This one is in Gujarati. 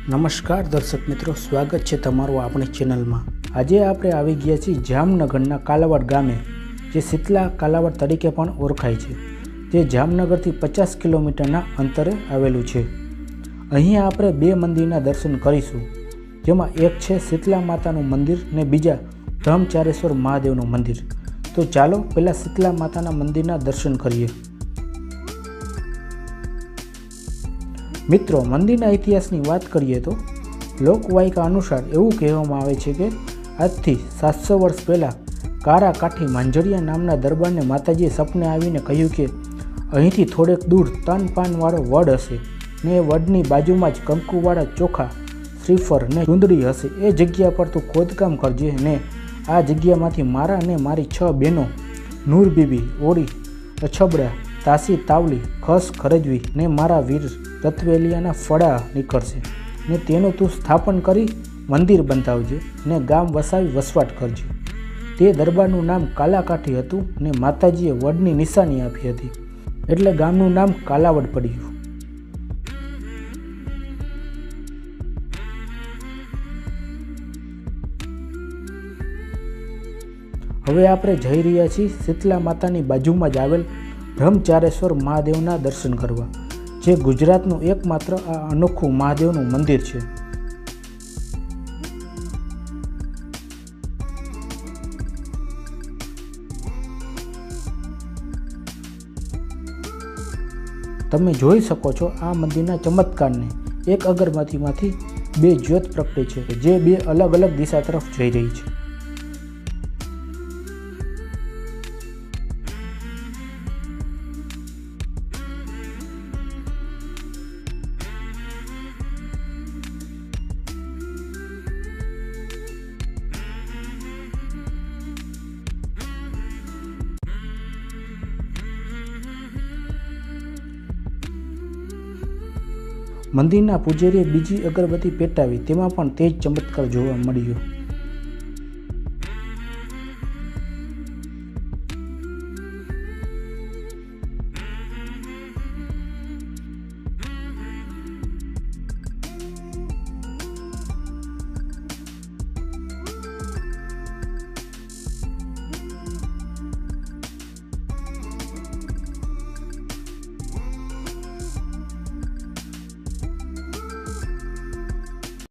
નમસ્કાર દર્શક મિત્રો, સ્વાગત છે તમારું આપણી ચેનલમાં। આજે આપણે આવી ગયા છીએ જામનગરના કાલાવડ ગામે, જે શીતલા કાલાવડ તરીકે પણ ઓળખાય છે, જે જામનગરથી 50 કિલોમીટરના અંતરે આવેલું છે। અહીં આપણે બે મંદિરના દર્શન કરીશું, જેમાં એક છે શીતલા માતાનું મંદિર ને બીજા બ્રહ્મચારેશ્વર મહાદેવનું મંદિર। તો ચાલો પહેલાં શીતલા માતાના મંદિરના દર્શન કરીએ। મિત્રો, મંદિરના ઇતિહાસની વાત કરીએ તો લોકવાયકા અનુસાર એવું કહેવામાં આવે છે કે આજથી 700 વર્ષ પહેલાં કારા કાઠી માંજરિયા નામના દરબારને માતાજીએ સપને આવીને કહ્યું કે અહીંથી થોડેક દૂર 3 પાનવાળો વડ હશે ને એ વડની બાજુમાં જ કંકુવાળા ચોખા, શ્રીફળ ને ચુંદડી હશે। એ જગ્યા પર તું ખોદકામ કરજે ને આ જગ્યામાંથી મારા અને મારી 6 બહેનો નૂર બીબી, ઓળી, અછબડા, તાસી તાવલી, ખસ ખરજવી ને મારા વીર રતવેલિયાના ફળા નીકળશે ને તેનું તું સ્થાપન કરી મંદિર બંધાવજે ને ગામ વસાવી વસવાટ કરજે। તે દરબારનું નામ કાલાકાઠી હતું ને માતાજીએ વડની નિશાની આપી હતી, એટલે ગામનું નામ કાલાવડ પડ્યું। હવે આપણે જઈ રહ્યા છીએ શીતલા માતાની બાજુમાં જ આવેલ બ્રહ્મચારેશ્વર મહાદેવના દર્શન કરવા, જે ગુજરાતનું એકમાત્ર આ અનોખું મહાદેવનું મંદિર છે। તમે જોઈ શકો છો આ મંદિરના ચમત્કારને। એક અગરબત્તીમાંથી 2 જ્યોત પ્રગટે છે, જે 2 અલગ અલગ દિશા તરફ જઈ રહી છે। મંદિરના પૂજારીએ બીજી અગરબત્તી પેટાવી, તેમાં પણ તે જ ચમત્કાર જોવા મળ્યો।